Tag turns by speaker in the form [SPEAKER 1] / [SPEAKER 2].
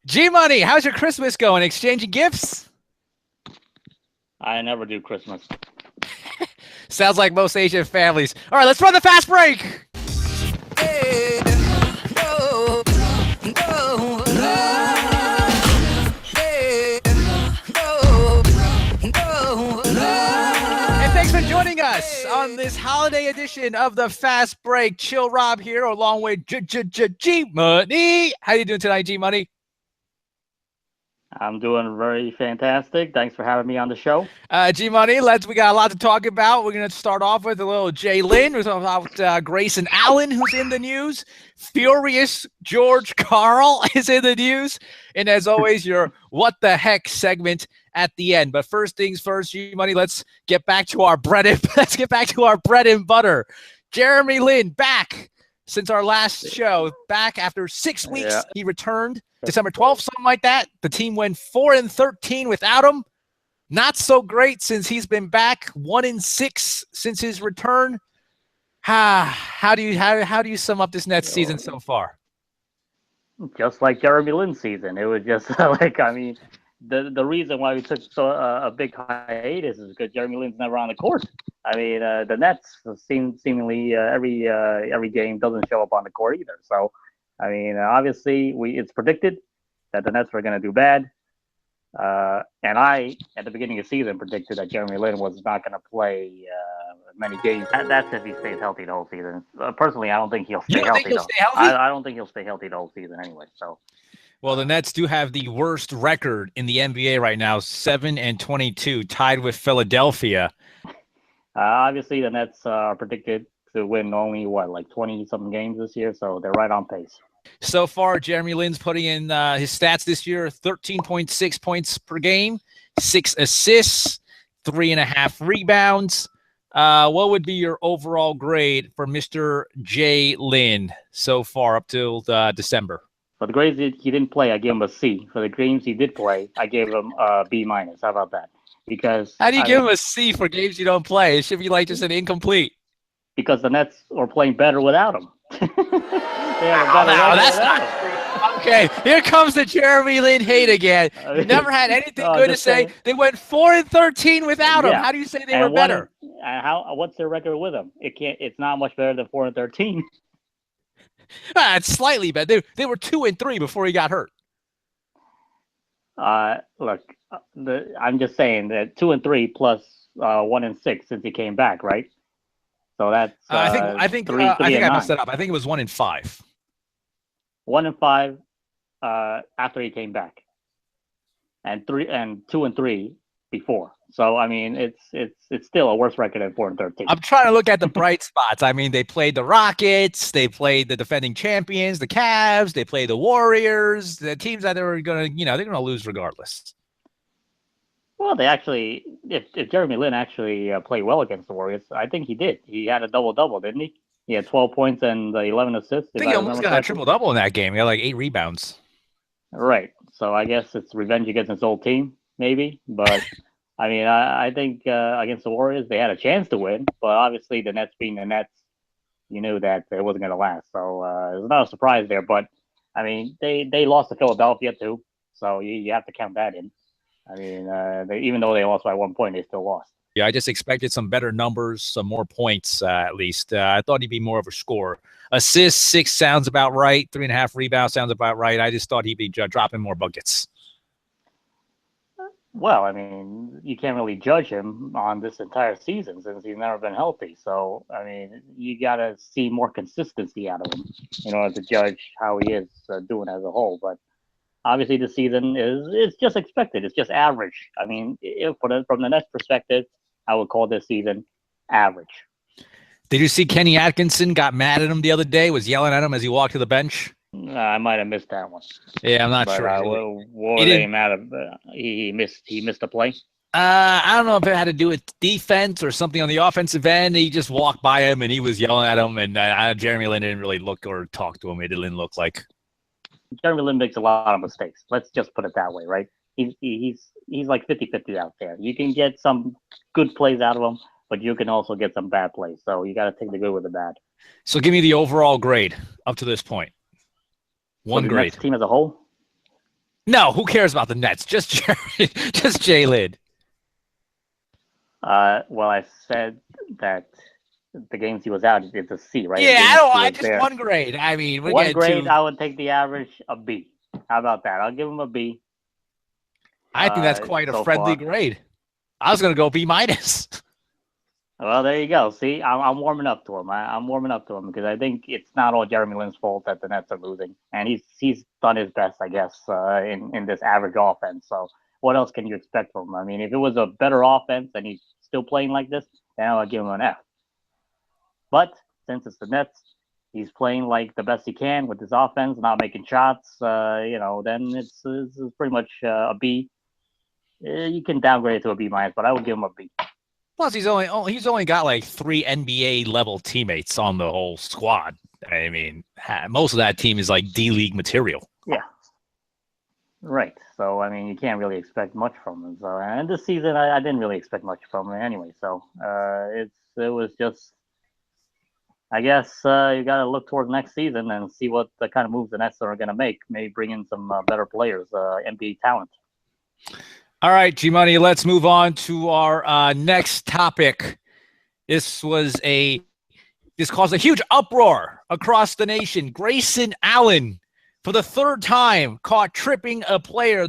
[SPEAKER 1] G-Money, how's your Christmas going? Exchanging gifts?
[SPEAKER 2] I never do Christmas.
[SPEAKER 1] Sounds like most Asian families. All right, let's run the fast break. Hey, no, no, hey, no. And thanks for joining us on this holiday edition of the Fast Break. Chill Rob here, along with G-Money. How you doing tonight, G-Money?
[SPEAKER 2] I'm doing very fantastic. Thanks for having me on the show.
[SPEAKER 1] G-Money, we got a lot to talk about. We're going to start off with a little Jay Lin. We're talking about Grayson Allen, who's in the news. Furious George Karl is in the news. And as always, your What the Heck segment at the end. But first things first, G-Money, let's get back to our bread and butter. Jeremy Lin back since our last show, back after 6 weeks. Yeah. He returned December 12th, something like that. The team went 4-13 without him. Not so great since he's been back. 1-6 since his return. How do you sum up this Nets season so far?
[SPEAKER 2] Just like Jeremy Lin's season, it was just the reason why we took a big hiatus is because Jeremy Lin's never on the court. The Nets seemingly every game doesn't show up on the court either. So, obviously it's predicted that the Nets were going to do bad. And I, at the beginning of the season, predicted that Jeremy Lin was not going to play many games. That's if he stays healthy the whole season. Personally, I don't think he'll stay healthy. I don't think he'll stay healthy the whole season anyway. So.
[SPEAKER 1] Well, the Nets do have the worst record in the NBA right now, 7-22, tied with Philadelphia.
[SPEAKER 2] Obviously, the Nets are predicted to win only, 20-something games this year, so they're right on pace.
[SPEAKER 1] So far, Jeremy Lin's putting in his stats this year, 13.6 points per game, 6 assists, 3.5 rebounds. What would be your overall grade for Mr. J. Lin so far up till December?
[SPEAKER 2] For the grades he didn't play, I gave him a C. For the games he did play, I gave him a B-. How about that? Because
[SPEAKER 1] how do you give him a C for games you don't play? It should be like just an incomplete.
[SPEAKER 2] Because the Nets were playing better without him.
[SPEAKER 1] That's not okay. Here comes the Jeremy Lin hate again. You never had anything good to say. They went 4-13 without him. How do you say they were better?
[SPEAKER 2] What's their record with him? It's not much better than 4-13.
[SPEAKER 1] It's slightly better. They were 2-3 before he got hurt.
[SPEAKER 2] Look, I'm just saying that 2-3 plus 1-6 since he came back, right? So that's
[SPEAKER 1] I think I messed that up. I think it was 1-5.
[SPEAKER 2] 1-5 after he came back, and 2-3 before. So it's still a worse record than 4-13.
[SPEAKER 1] I'm trying to look at the bright spots. They played the Rockets, they played the defending champions, the Cavs, they played the Warriors, the teams that they were gonna, they're gonna lose regardless.
[SPEAKER 2] Well, they actually, if Jeremy Lin actually played well against the Warriors, I think he did. He had a double-double, didn't he? He had 12 points and 11 assists.
[SPEAKER 1] I think he almost got a triple-double in that game. He got like 8 rebounds.
[SPEAKER 2] Right. So I guess it's revenge against his old team, maybe. But, I think against the Warriors, they had a chance to win. But obviously, the Nets being the Nets, you knew that it wasn't going to last. So it was not a surprise there. But, they lost to Philadelphia, too. So you have to count that in. Even though they lost by 1 point, they still lost.
[SPEAKER 1] Yeah, I just expected some better numbers, some more points at least. I thought he'd be more of a scorer. Assists, 6 sounds about right. 3.5 rebounds sounds about right. I just thought he'd be dropping more buckets.
[SPEAKER 2] Well, you can't really judge him on this entire season since he's never been healthy. So, you got to see more consistency out of him in order to judge how he is doing as a whole. But obviously, the season it's just expected. It's just average. From the Nets perspective, I would call this season average.
[SPEAKER 1] Did you see Kenny Atkinson got mad at him the other day, was yelling at him as he walked to the bench?
[SPEAKER 2] I might have missed that one.
[SPEAKER 1] Yeah, I'm not sure.
[SPEAKER 2] What were they mad at? He missed a play?
[SPEAKER 1] I don't know if it had to do with defense or something on the offensive end. He just walked by him and he was yelling at him, and Jeremy Lin didn't really look or talk to him. It didn't look like.
[SPEAKER 2] Jeremy Lin makes a lot of mistakes. Let's just put it that way, right? He's like 50-50 out there. You can get some good plays out of him, but you can also get some bad plays. So you got to take the good with the bad.
[SPEAKER 1] So give me the overall grade up to this point. One grade.
[SPEAKER 2] Next team as a whole?
[SPEAKER 1] No, who cares about the Nets? Just Jerry, just Jay Lin.
[SPEAKER 2] Well, I said that the games he was out, it's a C, right?
[SPEAKER 1] Yeah,
[SPEAKER 2] The
[SPEAKER 1] I
[SPEAKER 2] games
[SPEAKER 1] don't.
[SPEAKER 2] he
[SPEAKER 1] I
[SPEAKER 2] was
[SPEAKER 1] just
[SPEAKER 2] there.
[SPEAKER 1] one grade. I mean, we're
[SPEAKER 2] One
[SPEAKER 1] getting
[SPEAKER 2] grade,
[SPEAKER 1] to.
[SPEAKER 2] I would take the average a B. How about that? I'll give him a B.
[SPEAKER 1] I think that's quite a
[SPEAKER 2] So
[SPEAKER 1] friendly
[SPEAKER 2] far.
[SPEAKER 1] grade. I was gonna go B minus.
[SPEAKER 2] Well, there you go. See, I'm warming up to him. I'm warming up to him because I think it's not all Jeremy Lin's fault that the Nets are losing, and he's done his best, I guess, in this average offense. So what else can you expect from him? I mean, if it was a better offense and he's still playing like this, then I'll give him an F. But since it's the Nets, he's playing like the best he can with his offense, not making shots. Then it's pretty much a B. You can downgrade it to a B minus, but I would give him a B.
[SPEAKER 1] Plus, he's only got like 3 NBA level teammates on the whole squad. I mean, most of that team is like D League material.
[SPEAKER 2] Yeah, right. So I mean, you can't really expect much from him. So and this season, I didn't really expect much from him anyway. So it was just. I guess you got to look towards next season and see what the kind of moves the Nets are going to make. Maybe bring in some better players, NBA talent.
[SPEAKER 1] All right, G Money, let's move on to our next topic. This caused a huge uproar across the nation. Grayson Allen, for the third time, caught tripping a player.